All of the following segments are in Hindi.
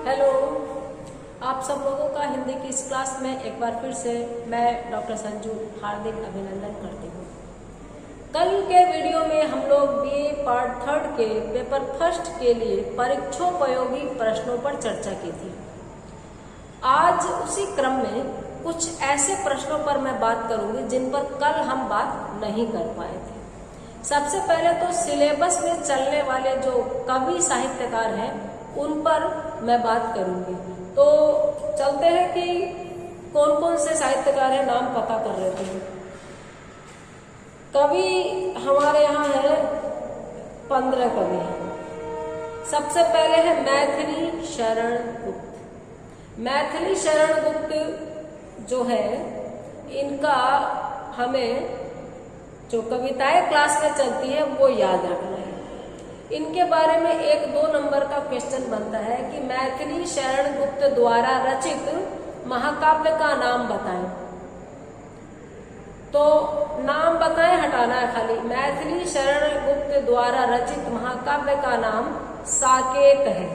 हेलो, आप सब लोगों का हिंदी की इस क्लास में एक बार फिर से मैं डॉक्टर संजू हार्दिक अभिनंदन करती हूँ। कल के वीडियो में हम लोग बीए पार्ट 3 के पेपर फर्स्ट के लिए परीक्षोपयोगी प्रश्नों पर चर्चा की थी। आज उसी क्रम में कुछ ऐसे प्रश्नों पर मैं बात करूंगी जिन पर कल हम बात नहीं कर पाए थे। सबसे पहले तो सिलेबस में चलने वाले जो कवि साहित्यकार हैं उन पर मैं बात करूंगी। तो चलते हैं कि कौन कौन से साहित्यकार हैं, नाम पता कर लेते हैं। कवि हमारे यहाँ है 15 कवि हैं। सबसे पहले है मैथिली शरण गुप्त। मैथिली शरण गुप्त जो है, इनका हमें जो कविताएं क्लास में चलती है वो याद रखना है। इनके बारे में 1-2 नंबर का क्वेश्चन बनता है कि मैथिली शरण गुप्त द्वारा रचित महाकाव्य का नाम बताएं। तो नाम बताएं हटाना है खाली। मैथिली शरण गुप्त द्वारा रचित महाकाव्य का नाम साकेत है।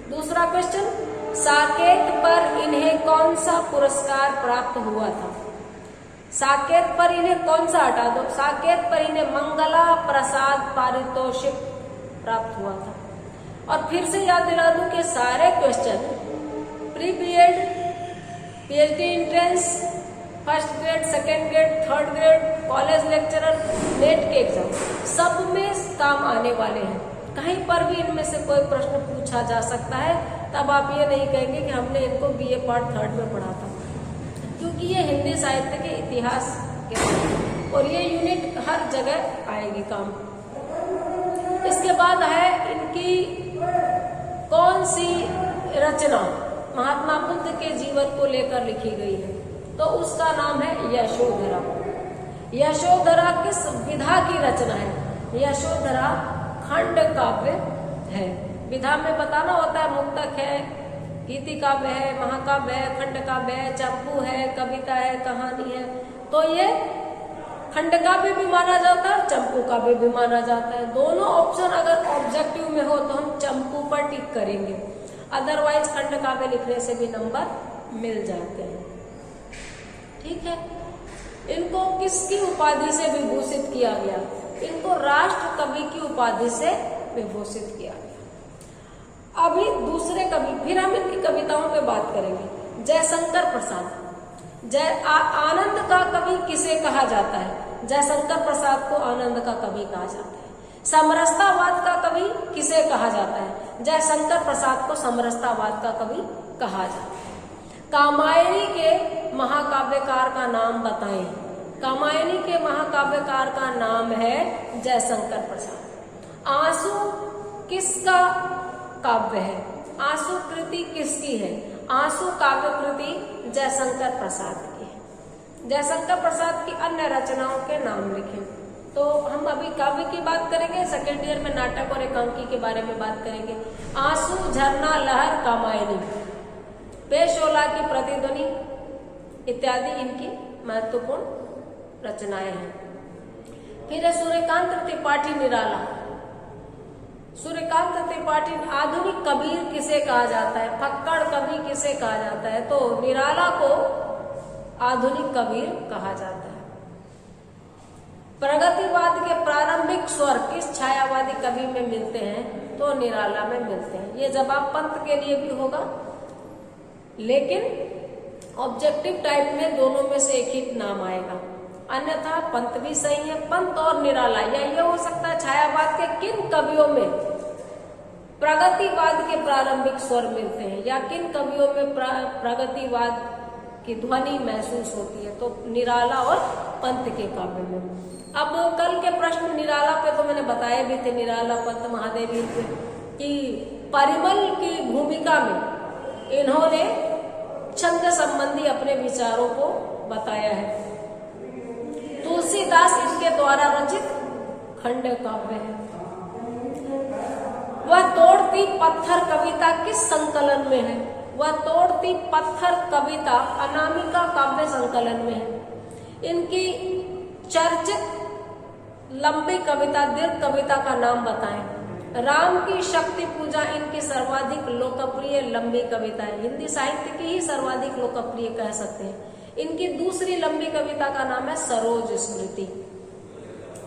दूसरा क्वेश्चन, साकेत पर इन्हें कौन सा पुरस्कार प्राप्त हुआ था? साकेत पर इन्हें कौन सा हटा दो, साकेत पर इन्हें मंगला प्रसाद पारितोषिक प्राप्त हुआ था। और फिर से याद दिला दूं कि सारे question pre BEd, PhD entrance, first grade, second grade, third grade, college lecturer, NET के एग्जाम सब में काम आने वाले हैं। कहीं पर भी इनमें से कोई प्रश्न पूछा जा सकता है। तब आप ये नहीं कहेंगे कि हमने इनको बीए पार्ट 3 में पढ़ा था, क्योंकि ये हिंदी साहित्य के इतिहास के और ये यूनिट हर जगह आएगी काम। इसके बाद है इनकी कौन सी रचना महात्मा बुद्ध के जीवन को लेकर लिखी गई है? तो उसका नाम है यशोधरा। यशोधरा किस विधा की रचना है? यशोधरा खंड काव्य है। विधा में बताना होता है, मुक्तक है, गीति काव्य है, महाकाव्य है, खंड काव्य है, चंपू है, कविता है, कहानी है। तो ये खंड काव्य भी माना जाता है, चंपू काव्य भी माना जाता है। दोनों ऑप्शन अगर ऑब्जेक्टिव में हो तो हम चंपू पर टिक करेंगे, अदरवाइज खंड काव्य लिखने से भी नंबर मिल जाते हैं। ठीक है। इनको किसकी उपाधि से विभूषित किया गया? इनको राष्ट्र कवि की उपाधि से विभूषित किया गया। अभी दूसरे कवि, फिर हम इनकी कविताओं पे बात करेंगे। जयशंकर प्रसाद। आनंद का कवि किसे कहा जाता है? जयशंकर प्रसाद को आनंद का कवि कहा जाता है। समरसतावाद का कवि किसे कहा जाता है? जयशंकर प्रसाद को समरसतावाद का कवि कहा जाता है। कामायनी के महाकाव्यकार का नाम बताएं। कामायनी के महाकाव्यकार का नाम है जयशंकर प्रसाद। आंसू किसका काव्य है? आंसू कृति किसकी है? आंसू काव्य कृति जयशंकर प्रसाद की है। जयशंकर प्रसाद की अन्य रचनाओं के नाम लिखें। तो हम अभी काव्य की बात करेंगे, सेकेंड ईयर में नाटक और एकांकी के बारे में बात करेंगे। आंसू, झरना, लहर, कामायनी, पेशोला की प्रतिध्वनि इत्यादि इनकी महत्वपूर्ण रचनाएं हैं। फिर है सूर्यकांत त्रिपाठी निराला। सूर्यकांत त्रिपाठी आधुनिक कबीर किसे कहा जाता है? फक्कड़ कवि किसे कहा जाता है? तो निराला को आधुनिक कबीर कहा जाता है। प्रगतिवाद के प्रारंभिक स्वर किस छायावादी कवि में मिलते हैं? तो निराला में मिलते हैं। ये जवाब पंत के लिए भी होगा, लेकिन ऑब्जेक्टिव टाइप में दोनों में से एक ही नाम आएगा, अन्यथा पंत भी सही है। पंत और निराला, या ये हो सकता है छायावाद के किन कवियों में प्रगतिवाद के प्रारंभिक स्वर मिलते हैं, या किन कवियों में प्रगतिवाद की ध्वनि महसूस होती है? तो निराला और पंत के काव्य में। अब कल के प्रश्न निराला पे तो मैंने बताए भी थे, निराला, पंत, महादेवी पे, कि परिमल की भूमिका में इन्होंने छंद संबंधी अपने विचारों को बताया है। तुलसीदास इनके द्वारा रचित खंड काव्य है। वह तोड़ती पत्थर कविता किस संकलन में है? वह तोड़ती पत्थर कविता अनामिका काव्य संकलन में है। इनकी चर्चित लंबी कविता, दीर्घ कविता का नाम बताएं। राम की शक्ति पूजा इनकी सर्वाधिक लोकप्रिय लंबी कविता है। हिंदी साहित्य की ही सर्वाधिक लोकप्रिय कह सकते हैं। इनकी दूसरी लंबी कविता का नाम है सरोज स्मृति।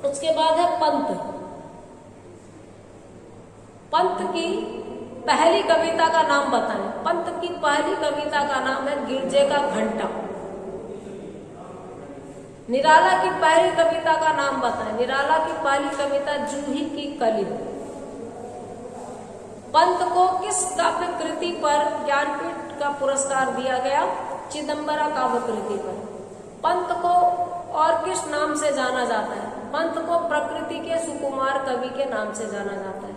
उसके बाद है पंत। पंत की पहली कविता का नाम बताएं। पंत की पहली कविता का नाम है गिरजे का घंटा। निराला की पहली कविता का नाम बताएं। निराला की पहली कविता जूही की कली। पंत को किस काव्य कृति पर ज्ञानपीठ का पुरस्कार दिया गया? चिदंबरा काव्य कृति पर। पंत को और किस नाम से जाना जाता है? पंत को प्रकृति के सुकुमार कवि के नाम से जाना जाता है।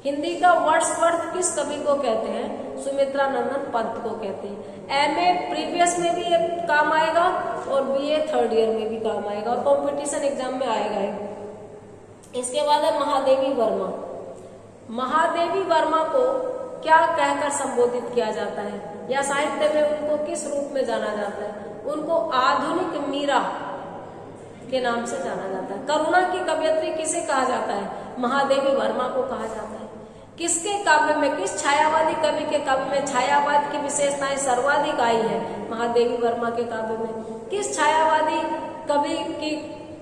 हिंदी का वर्ड्सवर्थ किस कवि को कहते हैं? सुमित्रा नंदन पंत को कहते हैं। एमए प्रीवियस में भी ये काम आएगा और बीए थर्ड ईयर में भी काम आएगा और कंपटीशन एग्जाम में आएगा। इसके बाद है महादेवी वर्मा। महादेवी वर्मा को क्या कहकर संबोधित किया जाता है या साहित्य में उनको किस रूप में जाना जाता है? उनको आधुनिक मीरा के नाम से जाना जाता है। करुणा की कवयित्री किसे कहा जाता है? महादेवी वर्मा को कहा जाता है। किसके काव्य में, किस छायावादी कवि के काव्य में छायावाद की विशेषताएं सर्वाधिक आई है? महादेवी वर्मा के काव्य में। किस छायावादी कवि की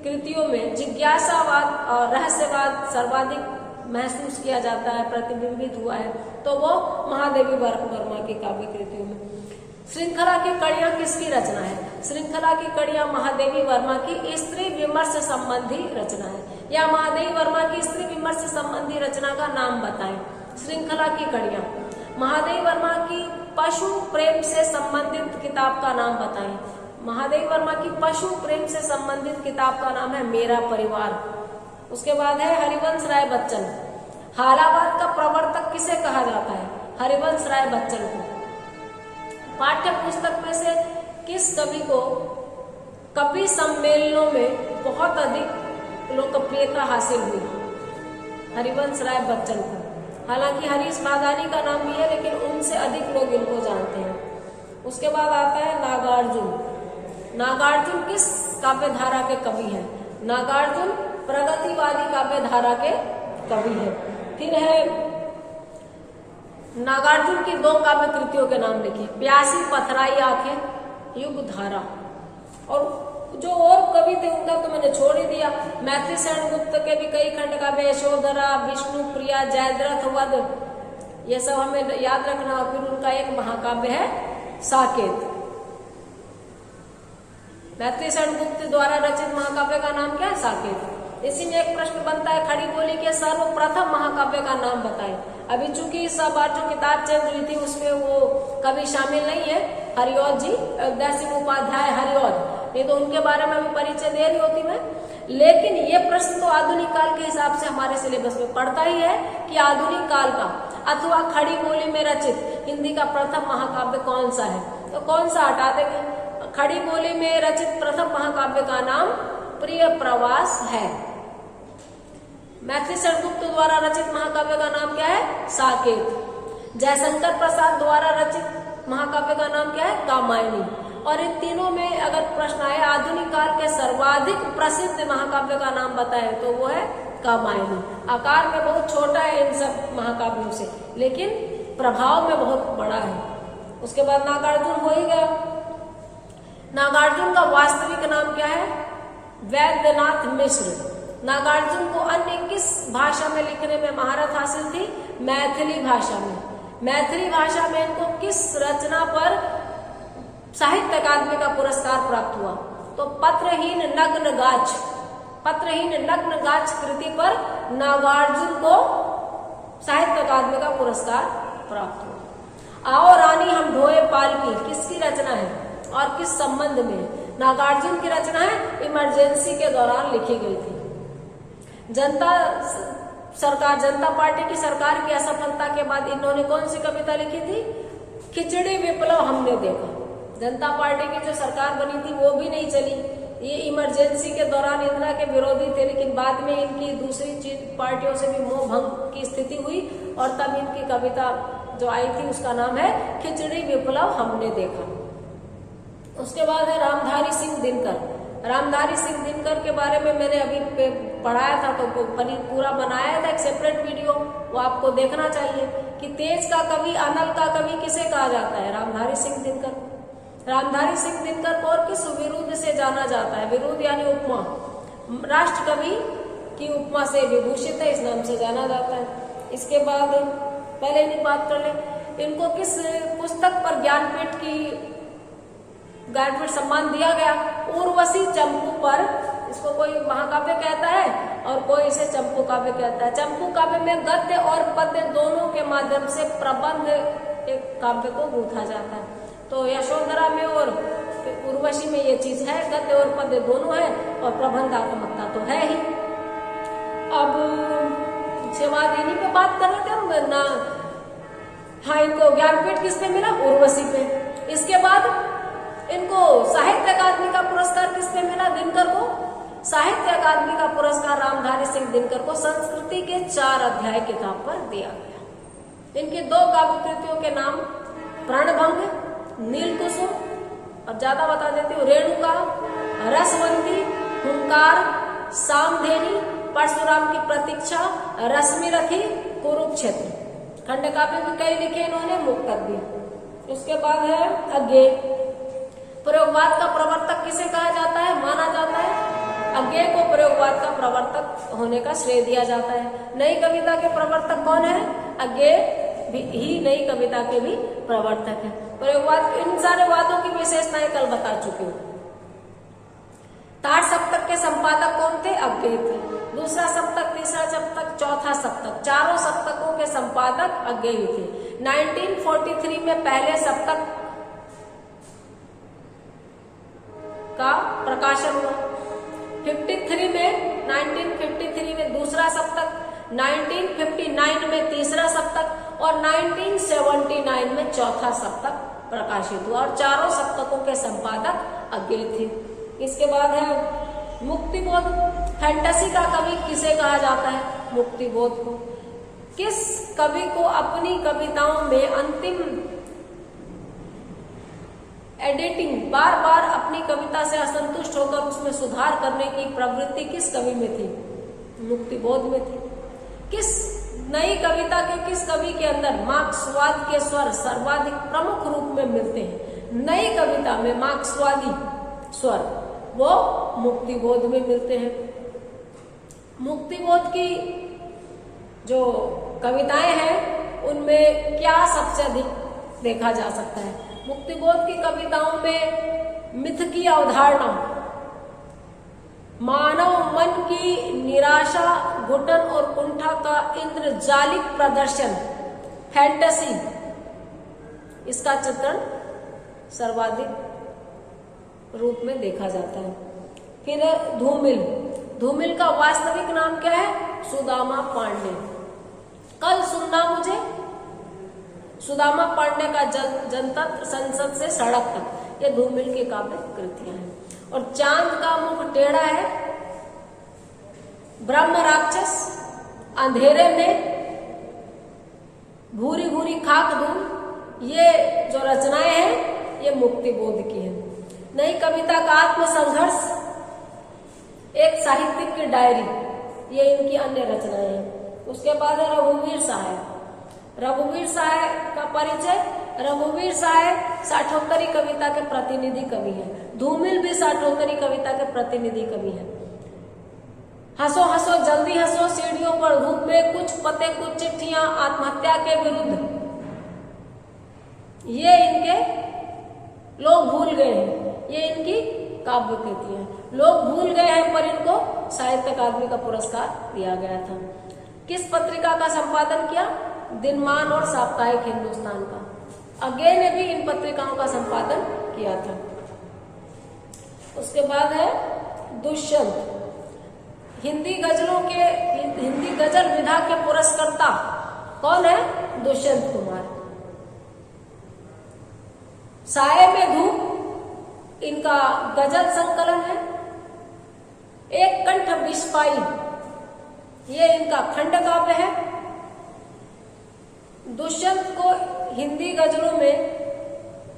कृतियों में जिज्ञासावाद और रहस्यवाद सर्वाधिक महसूस किया जाता है, प्रतिबिंबित हुआ है? तो वो महादेवी वर्मा की काव्य कृतियों में। श्रृंखला की कड़ियां किसकी रचना है? श्रृंखला की कड़ियां महादेवी वर्मा की स्त्री विमर्श संबंधी रचना है। या महादेवी वर्मा की स्त्री विमर्श संबंधी रचना का नाम बताएं। श्रृंखला की कड़ियां। महादेवी वर्मा की पशु प्रेम से संबंधित किताब का नाम बताएं। महादेवी वर्मा की पशु प्रेम से संबंधित किताब का नाम है मेरा परिवार। उसके बाद है हरिवंश राय बच्चन। हालावाद का प्रवर्तक किसे कहा जाता है? हरिवंश राय बच्चन को। पाठ्य पुस्तक में से किस कवि को कवि सम्मेलनों में बहुत अधिक लोकप्रियता हासिल हुई? हरिवंश राय बच्चन को। हालांकि हरीश बादानी का नाम भी है लेकिन उनसे अधिक लोग इनको जानते हैं। उसके बाद आता है नागार्जुन। नागार्जुन किस काव्य धारा के कवि हैं? नागार्जुन प्रगतिवादी काव्य धारा के कवि हैं। फिर है नागार्जुन की दो काव्य कृतियों के नाम लिखिए। प्यासी पथराई आंखें, युग धारा। और जो और कवि थे उनका तो मैंने छोड़ ही दिया। मैत्री शरण गुप्त के भी कई खंड काव्य, यशोधरा, विष्णु प्रिया, जयद्रथ वध, ये सब हमें याद रखना। और फिर उनका एक महाकाव्य है साकेत। मैत्री शरण गुप्त द्वारा रचित महाकाव्य का नाम क्या है? साकेत। इसी में एक प्रश्न बनता है खड़ी बोली के सर्वप्रथम महाकाव्य का नाम बताएं। अभी चूंकि इस बार जो किताब चेंज हुई थी उसमें वो कवि शामिल नहीं है, हरिऔध जी, अयोध्या उपाध्याय हरिऔध, नहीं तो उनके बारे में भी परिचय दे रही होती मैं। लेकिन ये प्रश्न तो आधुनिक काल के हिसाब से हमारे सिलेबस में पढ़ता ही है कि आधुनिक काल का अथवा खड़ी बोली में रचित हिंदी का प्रथम महाकाव्य कौन सा है? तो कौन सा हटा देंगे? खड़ी बोली में रचित प्रथम महाकाव्य का नाम प्रिय प्रवास है। मैत्री शरण गुप्त द्वारा रचित महाकाव्य का नाम क्या है? साकेत। जयशंकर प्रसाद द्वारा रचित महाकाव्य का नाम क्या है? कामायनी। और इन तीनों में अगर प्रश्न आए आधुनिक काल के सर्वाधिक प्रसिद्ध महाकाव्य का नाम बताए तो वो है कामायनी। आकार में बहुत छोटा है इन सब महाकाव्यों से, लेकिन प्रभाव में बहुत बड़ा है। उसके बाद नागार्जुन हो ही गया। नागार्जुन का वास्तविक नाम क्या है? वैद्यनाथ मिश्र। नागार्जुन को अन्य किस भाषा में लिखने में महारत हासिल थी? मैथिली भाषा में। मैथिली भाषा में इनको किस रचना पर साहित्य अकादमी का पुरस्कार प्राप्त हुआ? तो पत्रहीन नग्न गाछ, पत्रहीन नग्न गाछ कृति पर नागार्जुन को साहित्य अकादमी का पुरस्कार प्राप्त हुआ। आओ रानी हम ढोए पालकी किसकी रचना है और किस संबंध में? नागार्जुन की रचना है, इमरजेंसी के दौरान लिखी गई थी। जनता पार्टी की सरकार की असफलता के बाद इन्होंने कौन सी कविता लिखी थी? खिचड़ी विप्लव हमने देखा। जनता पार्टी की जो सरकार बनी थी वो भी नहीं चली। ये इमरजेंसी के दौरान इंदिरा के विरोधी थे, लेकिन बाद में इनकी दूसरी पार्टियों से भी मोह भंग की स्थिति हुई और तब इनकी कविता जो आई थी उसका नाम है खिचड़ी विप्लव हमने देखा। उसके बाद है रामधारी सिंह दिनकर। रामधारी सिंह दिनकर के बारे में मैंने अभी पढ़ाया था, तो पूरा बनाया था एक सेपरेट वीडियो, वो आपको देखना चाहिए कि तेज का कवि, अनल का कवि किसे कहा जाता है? रामधारी सिंह दिनकर। रामधारी सिंह दिनकर को और किस विरुद्ध से जाना जाता है? विरुद्ध यानी उपमा, राष्ट्र कवि की उपमा से विभूषित है, इस नाम से जाना जाता है। इसके बाद पहले इनकी बात कर ले, इनको किस पुस्तक पर ज्ञानपीठ सम्मान दिया गया? उर्वशी चंपू पर। इसको कोई महाकाव्य कहता है और कोई इसे चंपू काव्य कहता है। चंपू काव्य में गद्य और पद्य दोनों के माध्यम से प्रबंध एक काव्य को गूंथा जाता है। तो यशोधरा में और उर्वशी में ये चीज है, गद्य और पद्य दोनों है और प्रबंधात्मकता तो है ही। अब बाद इन्हीं पे बात कर रहे थे हम ना। हाँ, इनको ज्ञानपीठ किस पे मिला? उर्वशी पे। इसके बाद इनको साहित्य अकादमी का पुरस्कार किस पे मिला? दिनकर को। साहित्य अकादमी का पुरस्कार रामधारी सिंह दिनकर को संस्कृति के 4 अध्याय किताब पर दिया गया। इनकी 2 काव्य कृतियों के नाम प्राणभंग, नीलकुसुम, और ज्यादा बता देती हूँ, रेणुका, रसवंती, हुंकार, सामधेनी, परशुराम की प्रतीक्षा, रश्मिरथी, कुरुक्षेत्र। खंड काव्य भी कई लिखे इन्होंने, मुक्तक। उसके बाद है अज्ञेय। प्रयोगवाद का प्रवर्तक किसे कहा जाता है? माना जाता है अज्ञेय को प्रयोगवाद का प्रवर्तक होने का श्रेय दिया जाता है। नई कविता के प्रवर्तक कौन है? अज्ञेय ही नई कविता के भी प्रवर्तक है। प्रयोगवाद, इन सारे वादों की विशेषताएं कल बता चुकी हूँ। ताड़ सप्तक के संपादक कौन थे? अज्ञेय थे। दूसरा सप्तक, तीसरा सप्तक, चौथा सप्तक, चारों सप्तकों के संपादक अज्ञेय थे। 1943 में पहले सप्तक का प्रकाशन हुआ। 1953 में दूसरा सप्तक, 1959 में तीसरा सप्तक और 1979 में चौथा सप्तक प्रकाशित हुआ और चारों सप्तकों के संपादक अज्ञेय थे। इसके बाद है मुक्तिबोध। फैंटेसी का कवि किसे कहा जाता है? मुक्तिबोध को। किस कवि को अपनी कविताओं में अंतिम एडिटिंग, बार बार अपनी कविता से असंतुष्ट होकर उसमें सुधार करने की प्रवृत्ति किस कवि में थी? मुक्तिबोध में थी। किस नई कविता के किस कवि के अंदर मार्क्सवाद के स्वर सर्वाधिक प्रमुख रूप में मिलते हैं? नई कविता में मार्क्सवादी स्वर वो मुक्तिबोध में मिलते हैं। मुक्तिबोध की जो कविताएं हैं उनमें क्या सबसे अधिक देखा जा सकता है? मुक्तिबोध की कविताओं में मिथ की अवधारणा, मानव मन की निराशा, घुटन और कुंठा का इंद्रजालिक प्रदर्शन, फैंटेसी, इसका चित्रण सर्वाधिक रूप में देखा जाता है। फिर धूमिल। धूमिल का वास्तविक नाम क्या है? सुदामा पांडे। कल सुनना मुझे। सुदामा पांडे का जनतंत्र, संसद से सड़क तक, ये धूमिल की काव्य कृतियां हैं। और चांद का मुख टेढ़ा है, ब्रह्म राक्षस, अंधेरे में, भूरी भूरी खाक धूल, ये जो रचनाएं हैं ये मुक्तिबोध की है। नई कविता का आत्मसंघर्ष, एक साहित्यिक की डायरी, ये इनकी अन्य रचनाएं हैं। उसके बाद है रघुवीर सहाय। रघुवीर सहाय का परिचय, रघुवीर सहाय साठोत्तरी कविता के प्रतिनिधि कवि हैं। धूमिल भी साठोत्तरी कविता के प्रतिनिधि कवि हैं। हंसो हंसो जल्दी हंसो, सीढ़ियों पर धूप में, कुछ पते कुछ चिट्ठियां, आत्महत्या के विरुद्ध, ये इनके लोग भूल गए हैं, ये इनकी काव्य कृति है। लोग भूल गए हैं पर इनको साहित्य अकादमी का पुरस्कार दिया गया था। किस पत्रिका का संपादन किया? दिनमान और साप्ताहिक हिंदुस्तान का। अज्ञेय ने भी इन पत्रिकाओं का संपादन किया था। उसके बाद है दुष्यंत। हिंदी गजल विधा के पुरस्कर्ता कौन है? दुष्यंत कुमार। साये में धूप इनका गजल संकलन है। एक कंठ विस्पाई, ये इनका खंड काव्य है। दुष्यंत को हिंदी गजलों में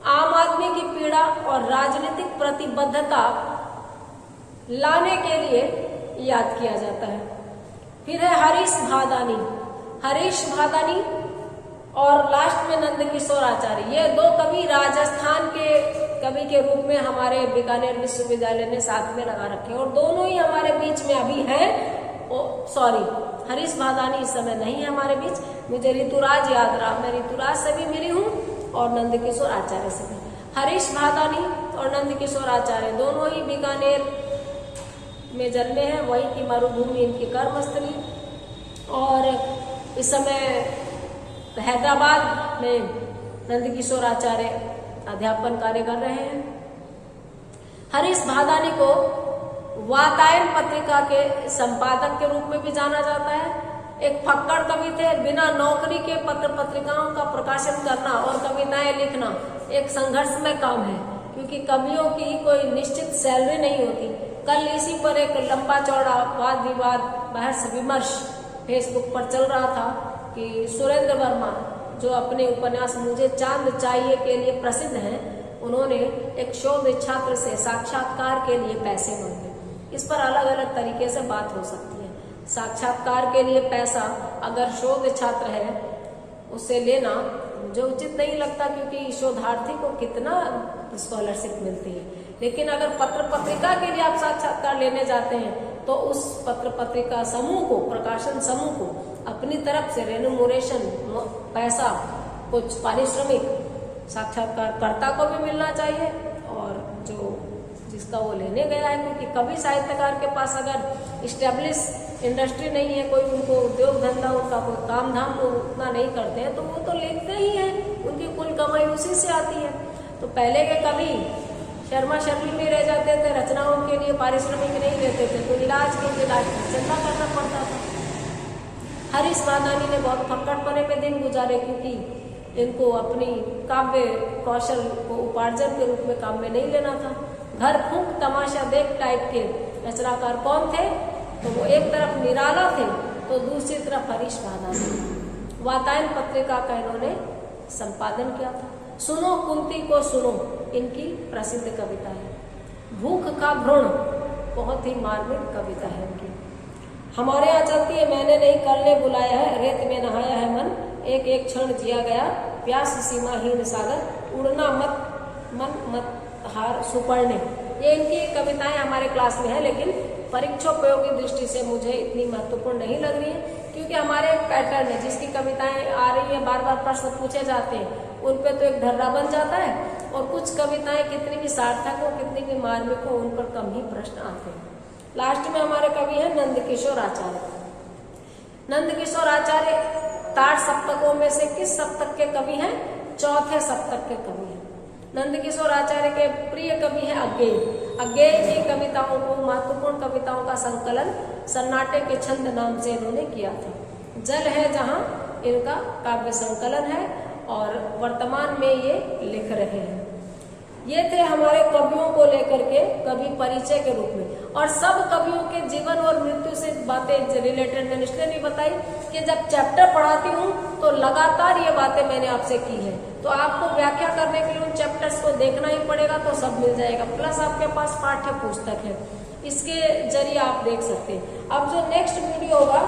आम आदमी की पीड़ा और राजनीतिक प्रतिबद्धता लाने के लिए याद किया जाता है। फिर है हरीश भादानी, हरीश भादानी और लास्ट में नंद किशोर आचार्य। ये दो कवि राजस्थान के कवि के रूप में हमारे बीकानेर विश्वविद्यालय ने साथ में लगा रखे हैं और दोनों ही हमारे बीच में अभी हैं। सॉरी, हरीश भादानी इस समय नहीं है हमारे बीच, मुझे ऋतुराज याद रहा, मैं ऋतुराज से भी मिली हूँ और नंद किशोर आचार्य से भी। हरीश भादानी और नंद किशोर आचार्य दोनों ही बीकानेर में जन्मे हैं, वहीं की मरुभूमि इनकी कर्मस्थली, और इस समय हैदराबाद में नंद किशोर आचार्य अध्यापन कार्य कर रहे हैं। हरीश भादानी को वातायन पत्रिका के संपादक के रूप में भी जाना जाता है। एक फक्कड़ कवि थे, बिना नौकरी के पत्र पत्रिकाओं का प्रकाशन करना और कविताएं लिखना एक संघर्षमय काम है, क्योंकि कवियों की कोई निश्चित सैलरी नहीं होती। कल इसी पर एक लंबा चौड़ा वाद विवाद बहस विमर्श फेसबुक पर चल रहा था कि सुरेंद्र वर्मा जो अपने उपन्यास मुझे चांद चाहिए के लिए प्रसिद्ध हैं, उन्होंने एक शोध छात्र से साक्षात्कार के लिए पैसे मांगे। इस पर अलग अलग तरीके से बात हो सकती है। साक्षात्कार के लिए पैसा अगर शोध छात्र है उससे लेना मुझे उचित नहीं लगता, क्योंकि शोधार्थी को कितना स्कॉलरशिप मिलती है। लेकिन अगर पत्र पत्रिका के लिए आप साक्षात्कार लेने जाते हैं तो उस पत्र पत्रिका समूह को, प्रकाशन समूह को अपनी तरफ से रेन्यूमरेशन पैसा, कुछ पारिश्रमिक साक्षात्कारकर्ता को भी मिलना चाहिए और जो जिसका वो लेने गया है, क्योंकि कवि साहित्यकार के पास अगर इस्टेब्लिश इंडस्ट्री नहीं है, कोई उनको उद्योग धंधा, उनका कोई काम धाम वो उतना नहीं करते हैं, तो वो तो लिखते ही हैं, उनकी कुल कमाई उसी से आती है। तो पहले के कवि शर्मा शर्मी में रह जाते थे, रचनाओं के लिए पारिश्रमिक नहीं लेते थे, तो इलाज के लिए चंदा करना पड़ता था। हरीश भादानी ने बहुत फक्कड़पने में दिन गुजारे, क्योंकि इनको अपनी काव्य कौशल को उपार्जन के रूप में काम में नहीं लेना था। घर फूंक तमाशा देख टाइप के रचनाकार कौन थे? तो वो एक तरफ निराला थे तो दूसरी तरफ हरीश भादानी। वातायन पत्रिका का इन्होंने संपादन किया था। सुनो कुंती को सुनो इनकी प्रसिद्ध कविता है। भूख का भ्रूण बहुत ही मार्मिक कविता है इनकी। हमारे यहाँ चलती है, मैंने नहीं कल ने बुलाया है, रेत में नहाया है मन, एक एक क्षण जिया गया, प्यास सीमाहीन सागर, उड़ना मन मत हार सुपर्णे। ये इनकी कविताएं हमारे क्लास में है, लेकिन परीक्षोपयोगी दृष्टि से मुझे इतनी महत्वपूर्ण नहीं लग रही है, क्योंकि हमारे एक पैटर्न है, जिसकी कविताएं आ रही है, बार बार प्रश्न पूछे जाते हैं, उन पे तो एक ढर्रा बन जाता है, और कुछ कविताएं कितनी भी सार्थक हो, कितनी भी मार्मिक हो, उन पर कम ही प्रश्न आते हैं। लास्ट में हमारे कवि हैं नंद किशोर आचार्य। नंद किशोर आचार्य ताड़ सप्तकों में से किस सप्तक के कवि हैं? चौथे सप्तक के कवि हैं। नंद किशोर आचार्य के प्रिय कवि हैं अज्ञेय। अज्ञेय की कविताओं को, महत्वपूर्ण कविताओं का संकलन सन्नाटे के छंद नाम से इन्होंने किया था। जल है जहां इनका काव्य संकलन है और वर्तमान में ये लिख रहे हैं। ये थे हमारे कवियों को लेकर के कवि परिचय के रूप में, और सब कवियों के जीवन और मृत्यु से बातें रिलेटेड मैंने इसलिए नहीं बताई कि जब चैप्टर पढ़ाती हूँ तो लगातार ये बातें मैंने आपसे की है, तो आपको व्याख्या करने के लिए उन चैप्टर्स को देखना ही पड़ेगा, तो सब मिल जाएगा। प्लस आपके पास पाठ्य पुस्तक है, इसके जरिए आप देख सकते हैं। अब जो नेक्स्ट वीडियो होगा,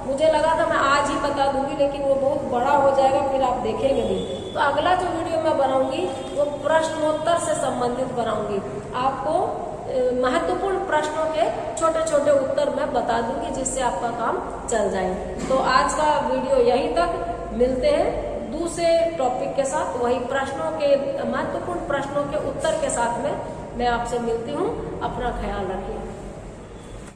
मुझे लगा था मैं आज ही बता दूंगी, लेकिन वो बहुत बड़ा हो जाएगा, फिर आप देखेंगे नहीं। तो अगला जो वीडियो मैं बनाऊंगी वो प्रश्नोत्तर से संबंधित बनाऊंगी। आपको महत्वपूर्ण प्रश्नों के छोटे छोटे उत्तर मैं बता दूंगी, जिससे आपका काम चल जाए। तो आज का वीडियो यहीं तक, मिलते हैं दूसरे टॉपिक के साथ, वही प्रश्नों के, महत्वपूर्ण प्रश्नों के उत्तर के साथ में मैं आपसे मिलती हूँ। अपना ख्याल रखिए।